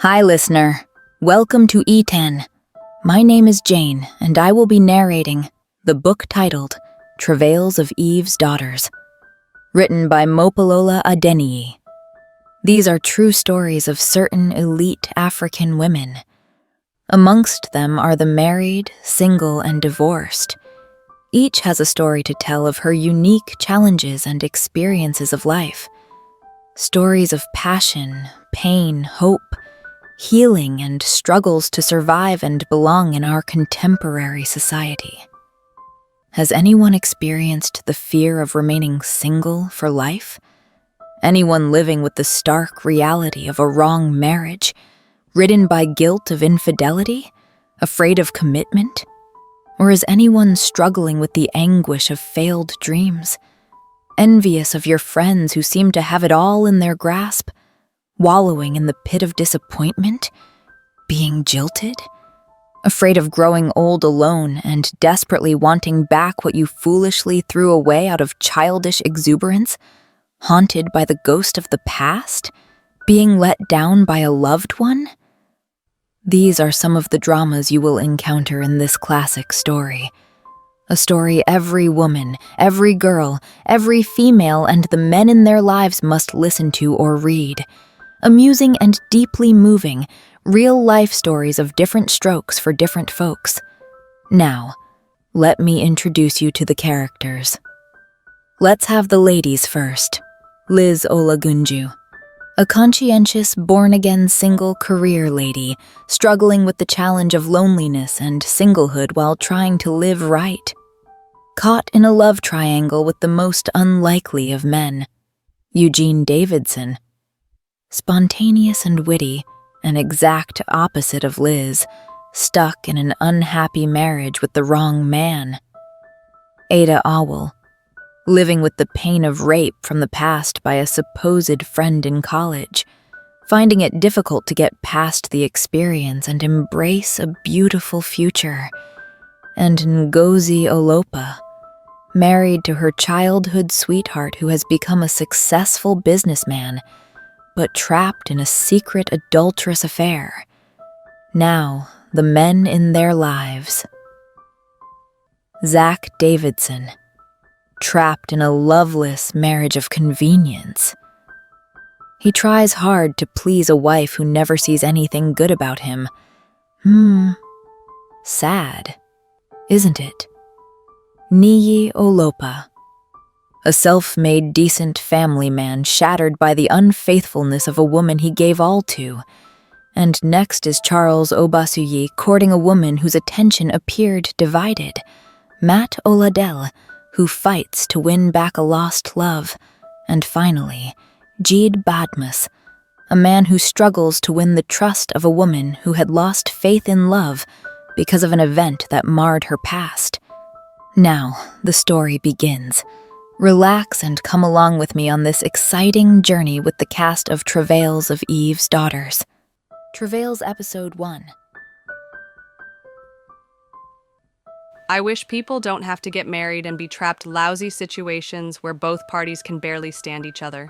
Hi, listener. Welcome to E10. My name is Jane, and I will be narrating the book titled Travails of Eve's Daughters, written by Mopalola Adeniyi. These are true stories of certain elite African women. Amongst them are the married, single, and divorced. Each has a story to tell of her unique challenges and experiences of life. Stories of passion, pain, hope, healing, and struggles to survive and belong in our contemporary society. Has anyone experienced the fear of remaining single for life? Anyone living with the stark reality of a wrong marriage, ridden by guilt of infidelity, afraid of commitment? Or is anyone struggling with the anguish of failed dreams, envious of your friends who seem to have it all in their grasp, wallowing in the pit of disappointment, being jilted, afraid of growing old alone and desperately wanting back what you foolishly threw away out of childish exuberance, haunted by the ghost of the past, being let down by a loved one? These are some of the dramas you will encounter in this classic story. A story every woman, every girl, every female, and the men in their lives must listen to or read. Amusing and deeply moving, real-life stories of different strokes for different folks. Now, let me introduce you to the characters. Let's have the ladies first. Liz Olagunju, a conscientious, born-again single career lady, struggling with the challenge of loneliness and singlehood while trying to live right. Caught in a love triangle with the most unlikely of men. Eugene Davidson, spontaneous and witty, an exact opposite of Liz, stuck in an unhappy marriage with the wrong man. Ada Awell, living with the pain of rape from the past by a supposed friend in college, finding it difficult to get past the experience and embrace a beautiful future. And Ngozi Olopa, married to her childhood sweetheart who has become a successful businessman, but trapped in a secret adulterous affair. Now, the men in their lives. Zach Davidson, trapped in a loveless marriage of convenience. He tries hard to please a wife who never sees anything good about him. Sad, isn't it? Niyi Olopa, a self-made decent family man shattered by the unfaithfulness of a woman he gave all to. And next is Charles Obasuyi courting a woman whose attention appeared divided. Matt Oladel, who fights to win back a lost love. And finally, Jeed Badmus, a man who struggles to win the trust of a woman who had lost faith in love because of an event that marred her past. Now, the story begins. Relax and come along with me on this exciting journey with the cast of Travails of Eve's Daughters. Travails Episode 1. I wish people don't have to get married and be trapped lousy situations where both parties can barely stand each other.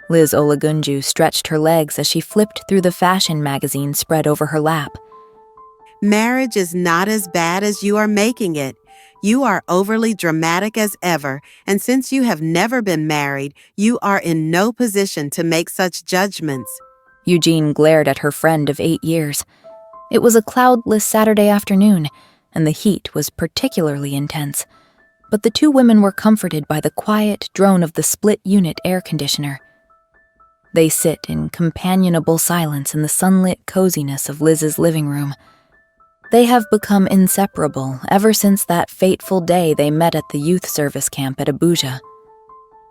Liz Olagunju stretched her legs as she flipped through the fashion magazine spread over her lap. Marriage is not as bad as you are making it. You are overly dramatic as ever, and since you have never been married, you are in no position to make such judgments. Eugene glared at her friend of 8 years. It was a cloudless Saturday afternoon, and the heat was particularly intense. But the two women were comforted by the quiet drone of the split-unit air conditioner. They sit in companionable silence in the sunlit coziness of Liz's living room. They have become inseparable ever since that fateful day they met at the youth service camp at Abuja.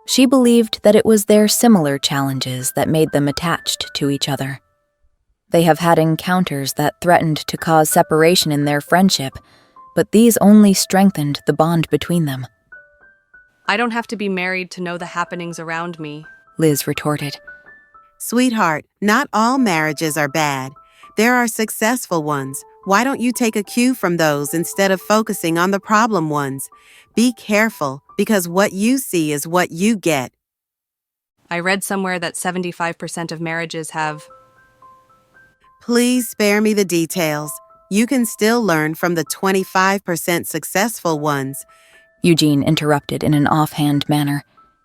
She believed that it was their similar challenges that made them attached to each other. They have had encounters that threatened to cause separation in their friendship, but these only strengthened the bond between them. I don't have to be married to know the happenings around me, Liz retorted. Sweetheart, not all marriages are bad. There are successful ones. Why don't you take a cue from those instead of focusing on the problem ones? Be careful, because what you see is what you get. I read somewhere that 75% of marriages have Please spare me the details. You can still learn from the 25% successful ones. Eugene interrupted in an offhand manner,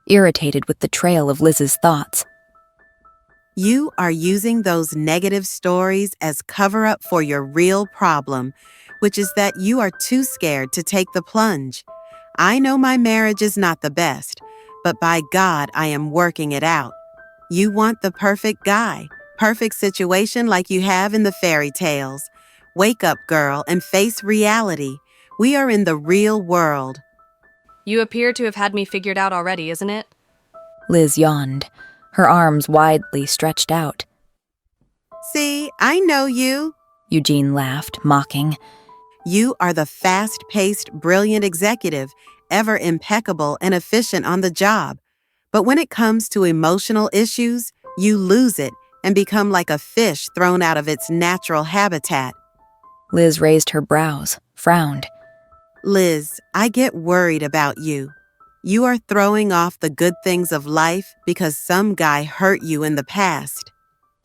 irritated with the trail of Liz's thoughts. You are using those negative stories as cover-up for your real problem, which is that you are too scared to take the plunge. I know my marriage is not the best, but by God, I am working it out. You want the perfect guy, perfect situation like you have in the fairy tales. Wake up, girl, and face reality. We are in the real world. You appear to have had me figured out already, isn't it? Liz yawned, her arms widely stretched out. See, I know you. Eugene laughed, mocking. You are the fast-paced, brilliant executive, ever impeccable and efficient on the job. But when it comes to emotional issues, you lose it and become like a fish thrown out of its natural habitat. Liz raised her brows, frowned. Liz, I get worried about you. You are throwing off the good things of life because some guy hurt you in the past.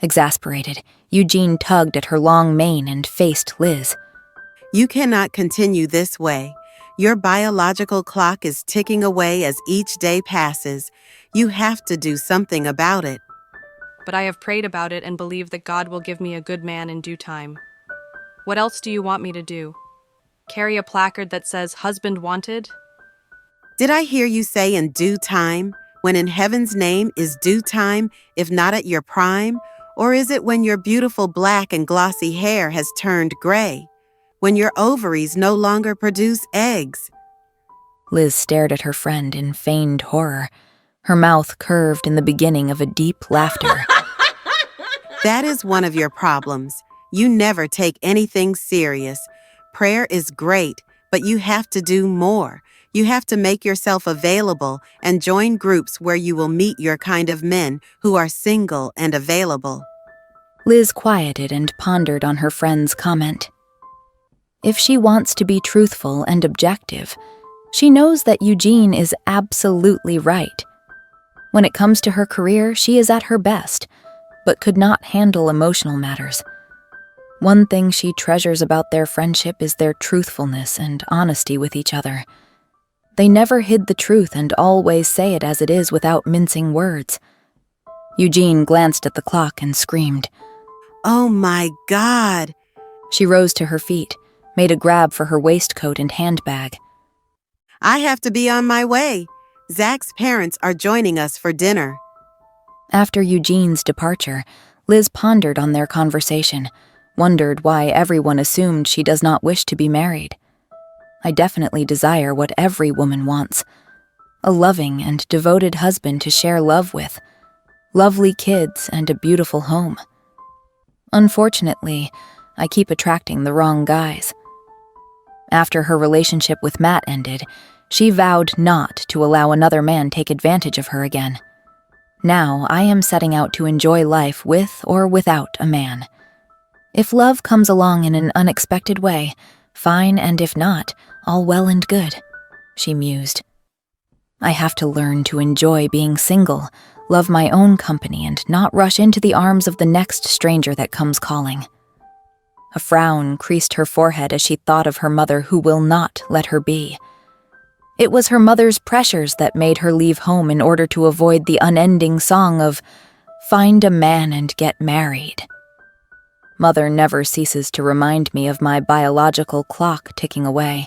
Exasperated, Eugene tugged at her long mane and faced Liz. You cannot continue this way. Your biological clock is ticking away as each day passes. You have to do something about it. But I have prayed about it and believe that God will give me a good man in due time. What else do you want me to do? Carry a placard that says, "Husband wanted"? Did I hear you say in due time, when in heaven's name is due time, if not at your prime? Or is it when your beautiful black and glossy hair has turned gray? When your ovaries no longer produce eggs? Liz stared at her friend in feigned horror, her mouth curved in the beginning of a deep laughter. That is one of your problems. You never take anything serious. Prayer is great, but you have to do more. You have to make yourself available and join groups where you will meet your kind of men who are single and available. Liz quieted and pondered on her friend's comment. If she wants to be truthful and objective, she knows that Eugene is absolutely right. When it comes to her career, she is at her best, but could not handle emotional matters. One thing she treasures about their friendship is their truthfulness and honesty with each other. They never hid the truth and always say it as it is without mincing words. Eugene glanced at the clock and screamed. Oh my God! She rose to her feet, made a grab for her waistcoat and handbag. I have to be on my way. Zach's parents are joining us for dinner. After Eugene's departure, Liz pondered on their conversation, wondered why everyone assumed she does not wish to be married. I definitely desire what every woman wants: a loving and devoted husband to share love with, lovely kids, and a beautiful home. Unfortunately, I keep attracting the wrong guys. After her relationship with Matt ended, she vowed not to allow another man take advantage of her again. Now I am setting out to enjoy life with or without a man. If love comes along in an unexpected way, fine, and if not, all well and good, she mused. I have to learn to enjoy being single, love my own company, and not rush into the arms of the next stranger that comes calling. A frown creased her forehead as she thought of her mother who will not let her be. It was her mother's pressures that made her leave home in order to avoid the unending song of, "Find a man and get married." Mother never ceases to remind me of my biological clock ticking away.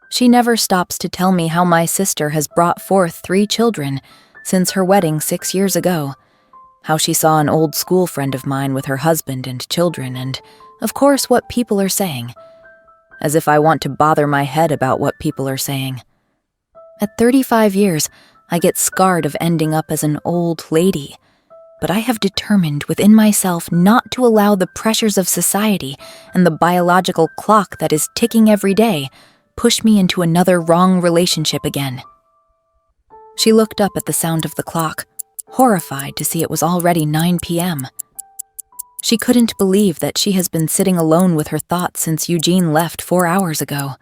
She never stops to tell me how my sister has brought forth 3 children since her wedding 6 years ago, how she saw an old school friend of mine with her husband and children, and, of course, what people are saying. As if I want to bother my head about what people are saying. At 35 years, I get scarred of ending up as an old lady, but I have determined within myself not to allow the pressures of society and the biological clock that is ticking every day push me into another wrong relationship again. She looked up at the sound of the clock, horrified to see it was already 9 p.m. She couldn't believe that she has been sitting alone with her thoughts since Eugene left 4 hours ago.